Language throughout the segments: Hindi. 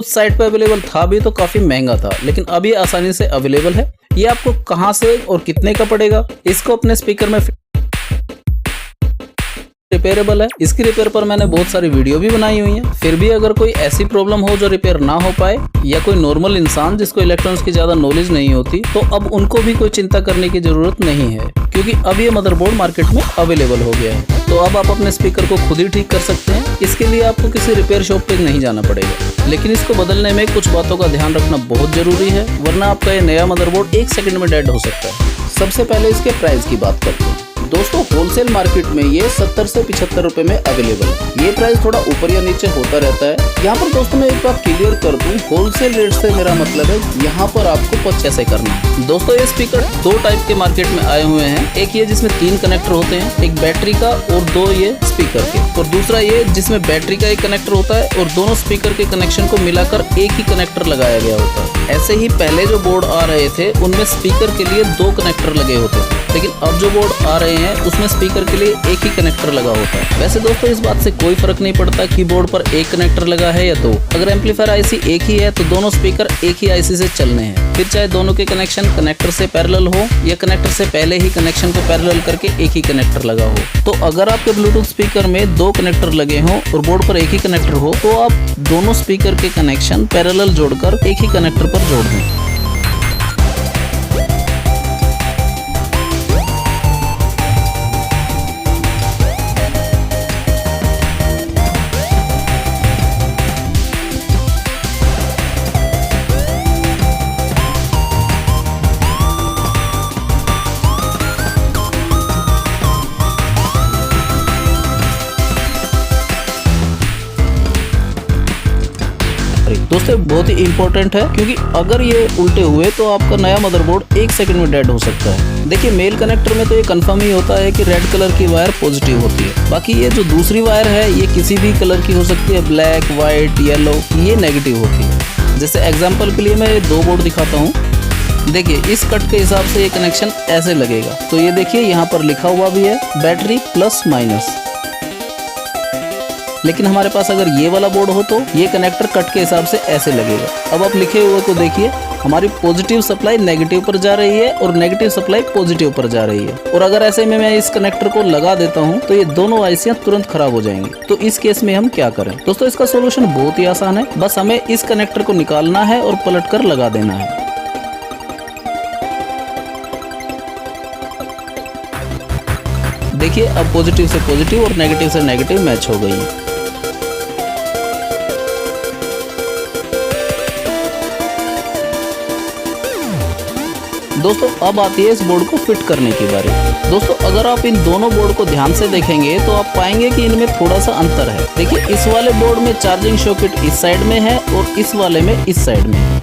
उस साइट पे अवेलेबल था भी तो काफी महंगा था, लेकिन अब ये आसानी से अवेलेबल है। ये आपको कहाँ से और कितने का पड़ेगा, इसको अपने स्पीकर में रिपेयरेबल है। इसकी रिपेयर पर मैंने बहुत सारी वीडियो भी बनाई हुई है। फिर भी अगर कोई ऐसी प्रॉब्लम हो जो रिपेयर ना हो पाए, या कोई नॉर्मल इंसान जिसको इलेक्ट्रॉनिक्स की ज्यादा नॉलेज नहीं होती, तो अब उनको भी कोई चिंता करने की जरूरत नहीं है, क्योंकि अब ये मदरबोर्ड मार्केट में अवेलेबल हो गया है। तो अब आप अपने स्पीकर को खुद ही ठीक कर सकते हैं। इसके लिए आपको किसी रिपेयर शॉप पे नहीं जाना पड़ेगा, लेकिन इसको बदलने में कुछ बातों का ध्यान रखना बहुत जरूरी है, वरना आपका ये नया मदरबोर्ड 1 सेकंड में डेड हो सकता है। सबसे पहले इसके प्राइस की बात करते हैं। दोस्तों, होलसेल मार्केट में ये 70 से 75 रुपए में अवेलेबल है। ये प्राइस थोड़ा ऊपर या नीचे होता रहता है। यहाँ पर दोस्तों मैं एक बात क्लियर कर दूं, होलसेल रेट से मेरा मतलब है यहाँ पर आपको परचेस करना है। दोस्तों, ये स्पीकर 2 टाइप के मार्केट में आए हुए हैं। एक ये जिसमें 3 कनेक्टर होते हैं, एक बैटरी का और 2 ये स्पीकर के, और दूसरा ये जिसमें बैटरी का एक कनेक्टर होता है और दोनों स्पीकर के कनेक्शन को मिलाकर एक ही कनेक्टर लगाया गया होता है। ऐसे ही पहले जो बोर्ड आ रहे थे उनमें स्पीकर के लिए 2 कनेक्टर लगे होते थे, लेकिन अब जो बोर्ड आ रहे हैं उसमें स्पीकर के लिए एक ही कनेक्टर लगा होता है। वैसे दोस्तों, इस बात से कोई फर्क नहीं पड़ता कि बोर्ड पर एक कनेक्टर लगा है या 2। अगर एम्पलीफायर आईसी एक ही है तो दोनों स्पीकर एक ही आईसी से चलने हैं। फिर चाहे दोनों के कनेक्शन कनेक्टर से पैरेलल हो या कनेक्टर से पहले ही कनेक्शन को पैरेलल करके एक ही कनेक्टर लगा हो। तो अगर आपके ब्लूटूथ स्पीकर में 2 कनेक्टर लगे हों और बोर्ड पर एक ही कनेक्टर हो, तो आप दोनों स्पीकर के कनेक्शन पैरेलल जोड़कर एक ही कनेक्टर पर जोड़ दें। दोस्तों, बहुत ही इंपॉर्टेंट है, क्योंकि अगर ये उल्टे हुए तो आपका नया मदरबोर्ड 1 सेकंड में डेड हो सकता है। देखिए, मेल कनेक्टर में तो ये कंफर्म ही होता है कि रेड कलर की वायर पॉजिटिव होती है। बाकी ये जो दूसरी वायर है ये किसी भी कलर की हो सकती है, ब्लैक, व्हाइट, येलो, ये नेगेटिव होती है। जैसे एग्जाम्पल के लिए मैं 2 बोर्ड दिखाता हूँ। देखिए, इस कट के हिसाब से ये कनेक्शन ऐसे लगेगा। तो ये देखिए, यहाँ पर लिखा हुआ भी है बैटरी प्लस माइनस। लेकिन हमारे पास अगर ये वाला बोर्ड हो तो ये कनेक्टर कट के हिसाब से ऐसे लगेगा। अब आप लिखे हुए को देखिए, हमारी पॉजिटिव सप्लाई नेगेटिव पर जा रही है और नेगेटिव सप्लाई पॉजिटिव पर जा रही है। और अगर ऐसे में मैं इस कनेक्टर को लगा देता हूं तो ये दोनों आईसियां तुरंत खराब हो जाएंगी। तो इस केस में हम क्या करें? दोस्तों, इसका सोल्यूशन बहुत ही आसान है। बस हमें इस कनेक्टर को निकालना है और पलट कर लगा देना है। देखिए, अब पॉजिटिव से पॉजिटिव और नेगेटिव से नेगेटिव मैच हो गई है। दोस्तों, अब आती है इस बोर्ड को फिट करने की बारी। दोस्तों, अगर आप इन दोनों बोर्ड को ध्यान से देखेंगे तो आप पाएंगे कि इनमें थोड़ा सा अंतर है। देखिए, इस वाले बोर्ड में चार्जिंग सॉकेट इस साइड में है और इस वाले में इस साइड में है।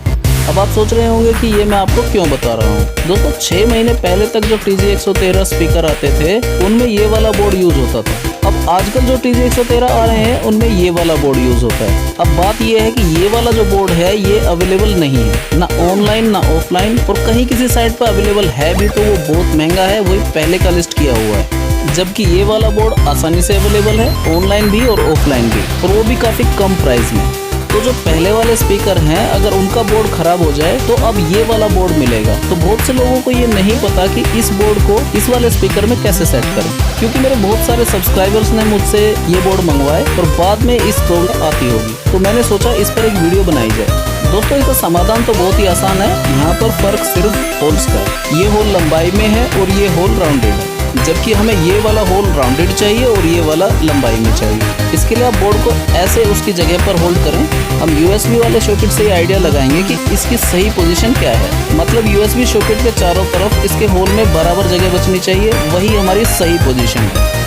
अब आप सोच रहे होंगे कि ये मैं आपको क्यों बता रहा हूँ। दोस्तों, 6 महीने पहले तक जो TG113 स्पीकर आते थे उनमें ये वाला बोर्ड यूज होता था। अब आजकल जो TG113 आ रहे हैं उनमें ये वाला बोर्ड यूज होता है। अब बात ये है कि ये वाला जो बोर्ड है ये अवेलेबल नहीं है, ना ऑनलाइन ना ऑफलाइन, और कहीं किसी साइट पर अवेलेबल है भी तो वो बहुत महंगा है, वही पहले का लिस्ट किया हुआ है। जबकि ये वाला बोर्ड आसानी से अवेलेबल है, ऑनलाइन भी और ऑफलाइन भी, और वो भी काफी कम प्राइस में। तो जो पहले वाले स्पीकर हैं, अगर उनका बोर्ड खराब हो जाए तो अब ये वाला बोर्ड मिलेगा। तो बहुत से लोगों को ये नहीं पता कि इस बोर्ड को इस वाले स्पीकर में कैसे सेट करें, क्योंकि मेरे बहुत सारे सब्सक्राइबर्स ने मुझसे ये बोर्ड मंगवाए और बाद में इस प्रॉब्लम आती होगी। तो मैंने सोचा इस पर एक वीडियो बनाई जाए। दोस्तों, इसका समाधान तो बहुत ही आसान है। यहाँ पर फर्क सिर्फ होल्स का है। ये होल लंबाई में है और ये होल राउंडेड है, जबकि हमें ये वाला होल राउंडेड चाहिए और ये वाला लंबाई में चाहिए। इसके लिए आप बोर्ड को ऐसे उसकी जगह पर होल्ड करें। हम USB वाले सॉकेट से ये आइडिया लगाएंगे कि इसकी सही पोजीशन क्या है। मतलब USB सॉकेट के चारों तरफ इसके होल में बराबर जगह बचनी चाहिए, वही हमारी सही पोजीशन है।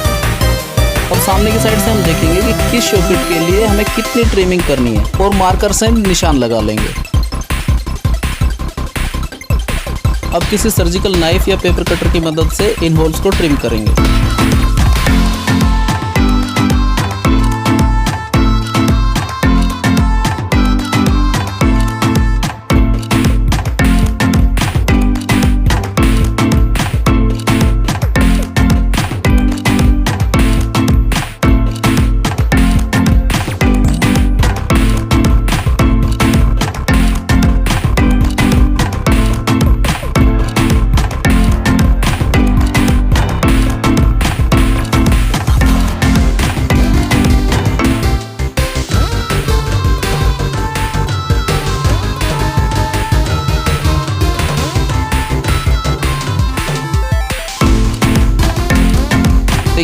अब सामने की साइड से हम देखेंगे कि किस सॉकेट के लिए हमें कितनी ट्रिमिंग करनी है और मार्कर से निशान लगा लेंगे। अब किसी सर्जिकल नाइफ या पेपर कटर की मदद से इन होल्स को ट्रिम करेंगे।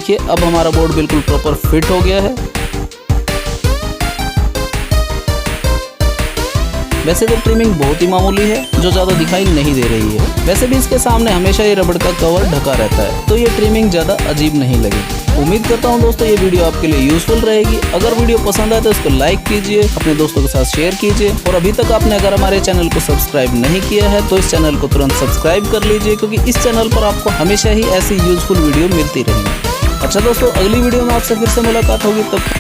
देखिए अब हमारा बोर्ड बिल्कुल प्रॉपर फिट हो गया है। वैसे तो ट्रिमिंग बहुत ही मामूली है जो ज़्यादा दिखाई नहीं दे रही है। वैसे भी इसके सामने हमेशा ये रबड़ का कवर ढका रहता है, तो ये ट्रिमिंग ज़्यादा अजीब नहीं लगेगी। उम्मीद करता हूँ दोस्तों ये वीडियो आपके लिए यूजफुल रहेगी। अगर वीडियो पसंद आए तो इसको लाइक कीजिए, अपने दोस्तों के साथ शेयर कीजिए और अभी तक आपने अगर हमारे चैनल को सब्सक्राइब नहीं किया है तो इस चैनल को तुरंत सब्सक्राइब कर लीजिए, क्योंकि इस चैनल पर आपको हमेशा ही ऐसी यूजफुल वीडियो मिलती रहेगी। अच्छा दोस्तों, अगली वीडियो में आपसे फिर से मुलाकात होगी, तब